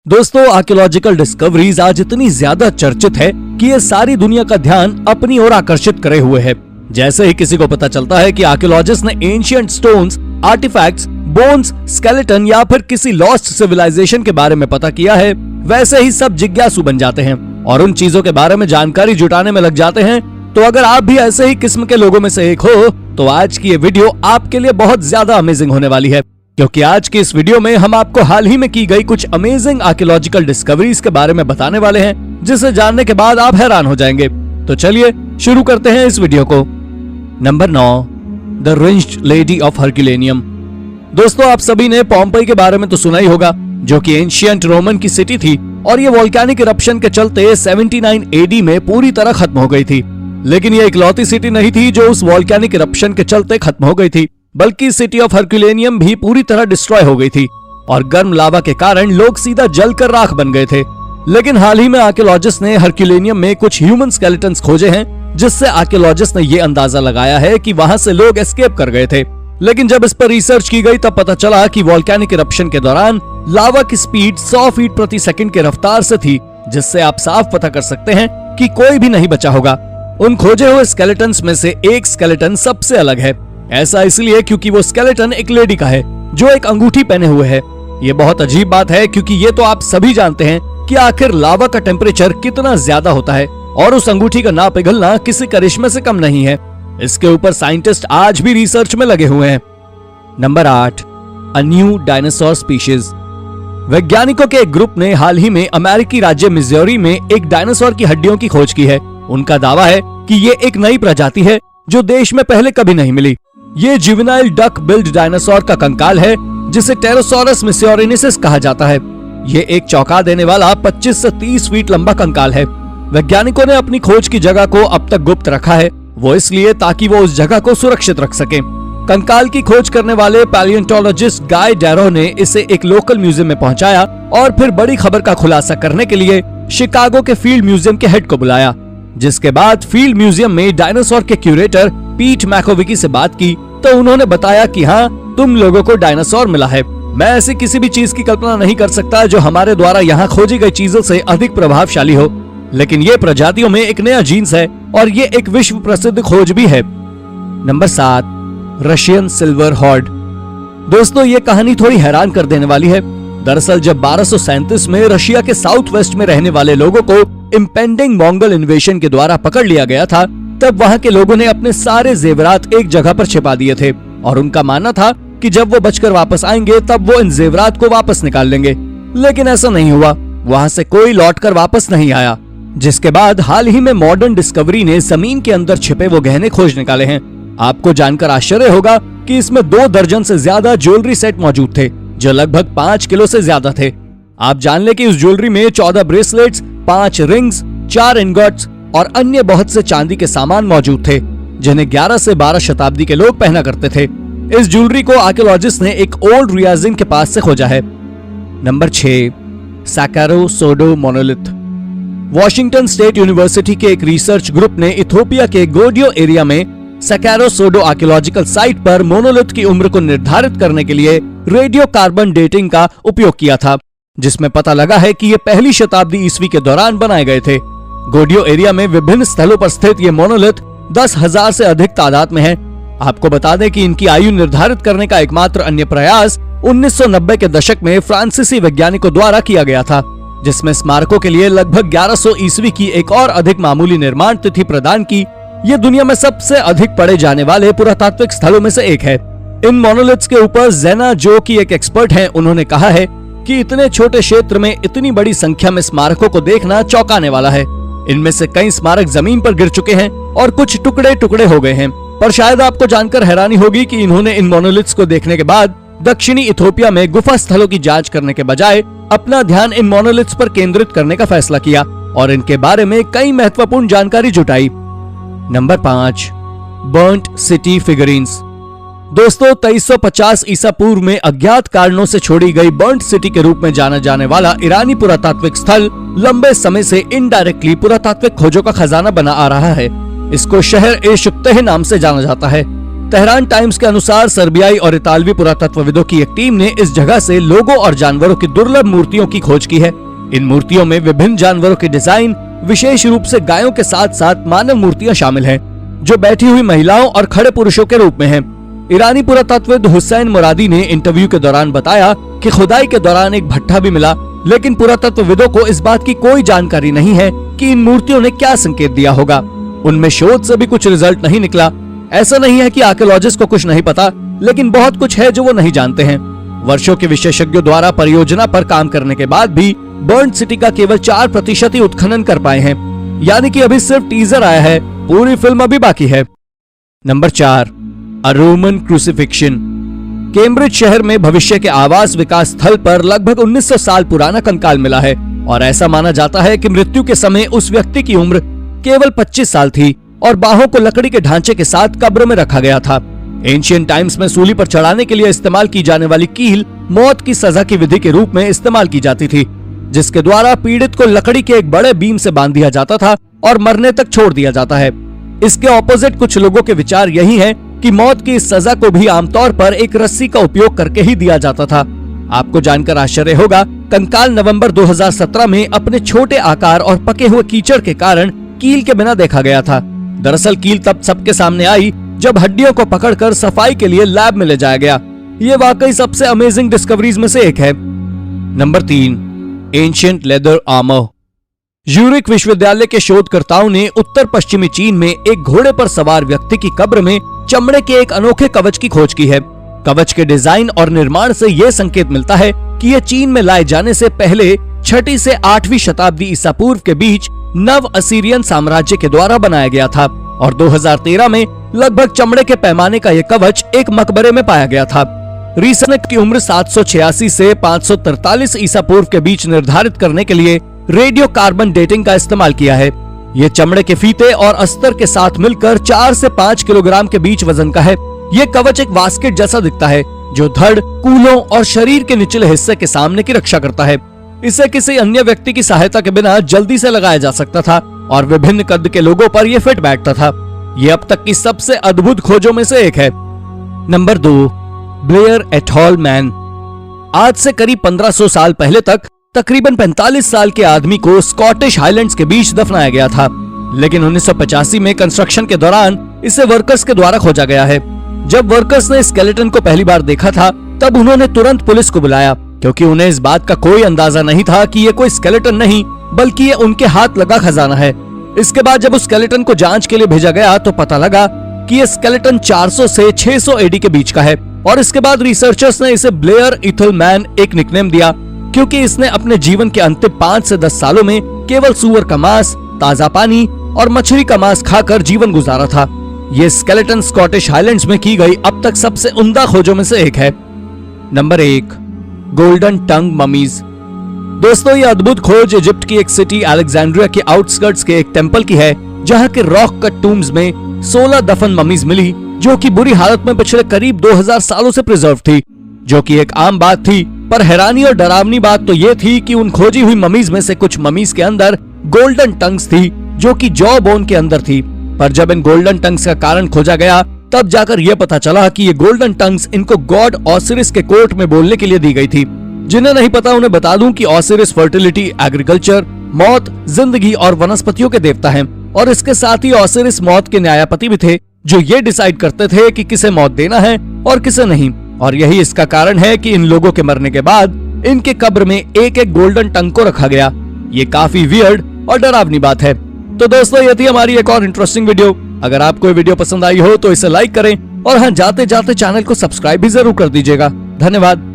दोस्तों, archaeological discoveries आज इतनी ज्यादा चर्चित है कि ये सारी दुनिया का ध्यान अपनी ओर आकर्षित करे हुए है। जैसे ही किसी को पता चलता है कि आर्कियोलॉजिस्ट ने ancient stones, artefacts, bones, skeleton या फिर किसी लॉस्ट सिविलाइजेशन के बारे में पता किया है, वैसे ही सब जिज्ञासु बन जाते हैं और उन चीजों के बारे में जानकारी जुटाने में लग जाते हैं। तो अगर आप भी ऐसे ही किस्म के लोगों में से एक हो तो आज की ये वीडियो आपके लिए बहुत ज्यादा अमेजिंग होने वाली है, क्योंकि आज की इस वीडियो में हम आपको हाल ही में की गई कुछ अमेजिंग आर्कियोलॉजिकल डिस्कवरीज के बारे में बताने वाले हैं, जिसे जानने के बाद आप हैरान हो जाएंगे। तो चलिए शुरू करते हैं इस वीडियो को। Number 9, the ringed lady of Herculaneum. दोस्तों, आप सभी ने पोम्पई के बारे में तो सुना ही होगा, जो कि एंशिएंट रोमन की सिटी थी और ये वोल्केनिक इरप्शन के चलते 79 एडी में पूरी तरह खत्म हो गई थी। लेकिन ये इकलौती सिटी नहीं थी जो उस वोल्केनिक इरप्शन के चलते खत्म हो गई थी, बल्कि सिटी ऑफ हरक्यूलेनियम भी पूरी तरह डिस्ट्रॉय हो गई थी और गर्म लावा के कारण लोग सीधा जलकर राख बन गए थे। लेकिन हाल ही में आर्कियोलॉजिस्ट ने हरक्यूलेनियम में कुछ ह्यूमन स्केलेटन्स खोजे हैं, जिससे आर्कियोलॉजिस्ट ने ये अंदाजा लगाया है कि वहां से लोग एस्केप कर गए थे। लेकिन जब इस पर रिसर्च की गई तब पता चला कि वोल्केनिक इरप्शन के दौरान लावा की स्पीड 100 फीट प्रति सेकंड के रफ्तार से थी, जिससे आप साफ पता कर सकते हैं कि कोई भी नहीं बचा होगा। उन खोजे हुए स्केलेटन्स में से एक स्केलेटन सबसे अलग है। ऐसा इसलिए क्योंकि वो स्केलेटन एक लेडी का है जो एक अंगूठी पहने हुए है। ये बहुत अजीब बात है, क्योंकि ये तो आप सभी जानते हैं कि आखिर लावा का टेम्परेचर कितना ज्यादा होता है और उस अंगूठी का ना पिघलना किसी करिश्मे से कम नहीं है। इसके ऊपर साइंटिस्ट आज भी रिसर्च में लगे हुए हैं। Number 8, a new dinosaur species. वैज्ञानिकों के एक ग्रुप ने हाल ही में अमेरिकी राज्य मिजोरी में एक डायनासोर की हड्डियों की खोज की है। उनका दावा है कि ये एक नई प्रजाति है जो देश में पहले कभी नहीं मिली। ये जुवेनाइल डक बिल्ड डायनासोर का कंकाल है, जिसे टेरोसोरस मिस्योरिनेसिस कहा जाता है। ये एक चौंका देने वाला 25 से 30 फीट लंबा कंकाल है। वैज्ञानिकों ने अपनी खोज की जगह को अब तक गुप्त रखा है, वो इसलिए ताकि वो उस जगह को सुरक्षित रख सके। कंकाल की खोज करने वाले पैलियोंटोलॉजिस्ट गाय डैरो ने इसे एक लोकल म्यूजियम में पहुंचाया और फिर बड़ी खबर का खुलासा करने के लिए शिकागो के फील्ड म्यूजियम के हेड को बुलाया। जिसके बाद फील्ड म्यूजियम में डायनासोर के क्यूरेटर पीट मैकोविकी से बात की तो उन्होंने बताया कि हाँ, तुम लोगों को डायनासोर मिला है। मैं ऐसी किसी भी चीज की कल्पना नहीं कर सकता जो हमारे द्वारा यहाँ खोजी गई चीजों से अधिक प्रभावशाली हो, लेकिन ये प्रजातियों में एक नया जीन्स है और ये एक विश्व प्रसिद्ध खोज भी है। Number 7, Russian silver hoard. दोस्तों, ये कहानी थोड़ी हैरान कर देने वाली है। दरअसल जब 1237 में रशिया के साउथ वेस्ट में रहने वाले लोगों को इम्पेंडिंग मंगोल इन्वेशन के द्वारा पकड़ लिया गया था, तब वहां के लोगों ने अपने सारे जेवरात एक जगह पर छिपा दिए थे और उनका मानना था कि जब वो बचकर वापस आएंगे तब वो इन जेवरात को वापस निकाल लेंगे। लेकिन ऐसा नहीं हुआ, वहां से कोई लौटकर वापस नहीं आया। जिसके बाद हाल ही में मॉडर्न डिस्कवरी ने जमीन के अंदर छिपे वो गहने खोज निकाले हैं। आपको जानकर आश्चर्य होगा कि इसमें 2 दर्जन से ज्यादा ज्वेलरी सेट मौजूद थे, जो लगभग 5 किलो से ज्यादा थे। आप जान ले कि उस ज्वेलरी में 14 ब्रेसलेट्स, 5 रिंग्स, 4 इनगॉट्स और अन्य बहुत से चांदी के सामान मौजूद थे, जिन्हें 11 से 12 शताब्दी के लोग पहना करते थे। इस ज्वेलरी को आर्कियोलॉजिस्ट ने एक ओल्ड रियाजिंग के पास से खोजा है। नंबर 6, सैकारो सोडो मोनोलिथ। वॉशिंगटन स्टेट यूनिवर्सिटी के एक रिसर्च ग्रुप ने इथियोपिया के गोडियो एरिया में सैकारो सोडो आर्कियोलॉजिकल साइट पर मोनोलिथ की उम्र को निर्धारित करने के लिए रेडियो कार्बन डेटिंग का उपयोग किया था, जिसमें पता लगा है कि ये पहली शताब्दी ईस्वी के दौरान बनाए गए थे। गोडियो एरिया में विभिन्न स्थलों पर स्थित ये मोनोलिथ 10,000 से अधिक तादाद में है। आपको बता दें कि इनकी आयु निर्धारित करने का एकमात्र अन्य प्रयास 1990 के दशक में फ्रांसीसी वैज्ञानिकों द्वारा किया गया था, जिसमें स्मारकों के लिए लगभग 1100 ईस्वी की एक और अधिक मामूली निर्माण तिथि प्रदान की। ये दुनिया में सबसे अधिक पढ़े जाने वाले पुरातात्विक स्थलों में से एक है। इन मोनोलिथ्स के ऊपर जेना, जो कि एक एक्सपर्ट हैं, उन्होंने कहा है कि इतने छोटे क्षेत्र में इतनी बड़ी संख्या में स्मारकों को देखना चौंकाने वाला है। इनमें से कई स्मारक जमीन पर गिर चुके हैं और कुछ टुकड़े टुकड़े हो गए हैं। पर शायद आपको जानकर हैरानी होगी कि इन्होंने इन मोनोलिथ्स को देखने के बाद दक्षिणी इथियोपिया में गुफा स्थलों की जांच करने के बजाय अपना ध्यान इन मोनोलिथ्स पर केंद्रित करने का फैसला किया और इनके बारे में कई महत्वपूर्ण जानकारी जुटाई। Number 5, burnt city figurines. दोस्तों, 2350 ईसा पूर्व में अज्ञात कारणों से छोड़ी गई बर्न्ट सिटी के रूप में जाना जाने वाला ईरानी पुरातात्विक स्थल लंबे समय से इनडायरेक्टली पुरातात्विक खोजों का खजाना बना आ रहा है। इसको शहर ए शुक्तेह नाम से जाना जाता है। तेहरान टाइम्स के अनुसार सर्बियाई और इतालवी पुरातत्वविदों की एक टीम ने इस जगह से लोगों और जानवरों की दुर्लभ मूर्तियों की खोज की है। इन मूर्तियों में विभिन्न जानवरों के डिजाइन, विशेष रूप से गायों के साथ साथ मानव मूर्तियां शामिल हैं, जो बैठी हुई महिलाओं और खड़े पुरुषों के रूप में हैं। ईरानी पुरातत्वविद हुसैन मुरादी ने इंटरव्यू के दौरान बताया कि खुदाई के दौरान एक भट्ठा भी मिला, लेकिन पुरातत्वविदों को इस बात की कोई जानकारी नहीं है कि इन मूर्तियों ने क्या संकेत दिया होगा। उनमें शोध से भी कुछ रिजल्ट नहीं निकला। ऐसा नहीं है कि आर्कियोलॉजिस्ट को कुछ नहीं पता, लेकिन बहुत कुछ है जो वो नहीं जानते हैं। वर्षों के विशेषज्ञों द्वारा परियोजना पर काम करने के बाद भी बर्न्ड सिटी का केवल 4% ही उत्खनन कर पाए हैं, यानी कि अभी सिर्फ टीजर आया है, पूरी फिल्म अभी बाकी है। Number 4, a Roman crucifixion. Cambridge शहर में भविष्य के आवास विकास स्थल पर लगभग 1900 साल पुराना कंकाल मिला है और ऐसा माना जाता है कि मृत्यु के समय उस व्यक्ति की उम्र केवल 25 साल थी और बाहों को लकड़ी के ढांचे के साथ कब्र में रखा गया था। एंशिएंट टाइम्स में सूली पर चढ़ाने के लिए इस्तेमाल की जाने वाली कील मौत की सजा की विधि के रूप में इस्तेमाल की जाती थी, जिसके द्वारा पीड़ित को लकड़ी के एक बड़े बीम से बांध दिया जाता था और मरने तक छोड़ दिया जाता है। इसके ऑपोजिट कुछ लोगों के विचार यही है कि मौत की इस सजा को भी आमतौर पर एक रस्सी का उपयोग करके ही दिया जाता था। आपको जानकर आश्चर्य होगा, कंकाल नवंबर 2017 में अपने छोटे आकार और पके हुए कीचड़ के कारण कील के बिना देखा गया था। दरअसल कील तब सबके सामने आई जब हड्डियों को पकड़कर सफाई के लिए लैब में ले जाया गया। ये वाकई सबसे अमेजिंग डिस्कवरीज में से एक है। Number 3, ancient leather armour. Uric विश्वविद्यालय के शोधकर्ताओं ने उत्तर पश्चिमी चीन में एक घोड़े पर सवार व्यक्ति की कब्र में चमड़े के एक अनोखे कवच की खोज की है। कवच के डिजाइन और निर्माण से यह संकेत मिलता है कि यह चीन में लाए जाने से पहले 6वीं से 8वीं शताब्दी ईसा पूर्व के बीच नव असीरियन साम्राज्य के द्वारा बनाया गया था और 2013 में लगभग चमड़े के पैमाने का यह कवच एक मकबरे में पाया गया था। रिसर्च की उम्र 786 से 543 ईसा पूर्व के बीच निर्धारित करने के लिए रेडियो कार्बन डेटिंग का इस्तेमाल किया है। ये चमड़े के फीते और अस्तर के साथ मिलकर 4 से 5 किलोग्राम के बीच वजन का है। ये कवच एक बास्केट जैसा दिखता है जो धड़, कूलों और शरीर के निचले हिस्से के सामने की रक्षा करता है। इसे किसी अन्य व्यक्ति की सहायता के बिना जल्दी से लगाया जा सकता था और विभिन्न कद के लोगों पर यह फिट बैठता था। ये अब तक की सबसे अद्भुत खोजों में से एक है। नंबर 2, ब्लेयर एट हॉल मैन। आज से करीब 1500 साल पहले तक तकरीबन 45 साल के आदमी को स्कॉटिश हाईलैंड्स के बीच दफनाया गया था, लेकिन 1985 में कंस्ट्रक्शन के दौरान इसे वर्कर्स के द्वारा खोजा गया है। जब वर्कर्स ने स्केलेटन को पहली बार देखा था, तब उन्होंने तुरंत पुलिस को बुलाया, क्योंकि उन्हें इस बात का कोई अंदाजा नहीं था कि ये कोई स्केलेटन नहीं बल्कि ये उनके हाथ लगा खजाना है। इसके बाद जब उस स्केलेटन को जांच के लिए भेजा गया तो पता लगा कि ये स्केलेटन 400 से 600 एडी के बीच का है और इसके बाद रिसर्चर्स ने इसे ब्लेयर इथल मैन एक निकनेम दिया, क्योंकि इसने अपने जीवन के अंतिम 5 से 10 सालों में केवल सूअर का मांस, ताजा पानी और मछली का मांस खाकर जीवन गुजारा था। ये स्केलेटन स्कॉटिश हाईलैंड्स में की गई अब तक सबसे उम्दा खोजों में से एक है। नंबर 1, गोल्डन टंग ममीज। दोस्तों, ये अद्भुत खोज इजिप्ट की एक सिटी अलेक्जेंड्रिया के आउटस्कर्ट्स के एक टेंपल की है, जहां के रॉक कट टूम्स में 16 दफन ममीज मिली, जो कि बुरी हालत में पिछले करीब 2000 सालों से प्रिजर्व थी, जो कि एक आम बात थी। पर हैरानी और डरावनी बात तो ये थी कि उन खोजी हुई ममीज में से कुछ ममीज के अंदर गोल्डन टंग्स थी, जो कि जॉ बोन के अंदर थी। पर जब इन गोल्डन टंग्स का कारण खोजा गया, तब जाकर यह पता चला कि ये गोल्डन टंग्स इनको गॉड ऑसिरिस के कोर्ट में बोलने के लिए दी गई थी। जिन्हें नहीं पता उन्हें बता दूं कि ऑसिरिस फर्टिलिटी, एग्रीकल्चर, मौत, जिंदगी और वनस्पतियों के देवता हैं, और इसके साथ ही ऑसिरिस मौत के न्यायपति भी थे, जो ये डिसाइड करते थे कि किसे मौत देना है और किसे नहीं। और यही इसका कारण है कि इन लोगों के मरने के बाद इनके कब्र में एक एक गोल्डन टंग को रखा गया। ये काफी वियर्ड और डरावनी बात है। तो दोस्तों, ये थी हमारी एक और इंटरेस्टिंग वीडियो। अगर आपको ये वीडियो पसंद आई हो तो इसे लाइक करें और हाँ, जाते जाते चैनल को सब्सक्राइब भी जरूर कर दीजिएगा। धन्यवाद।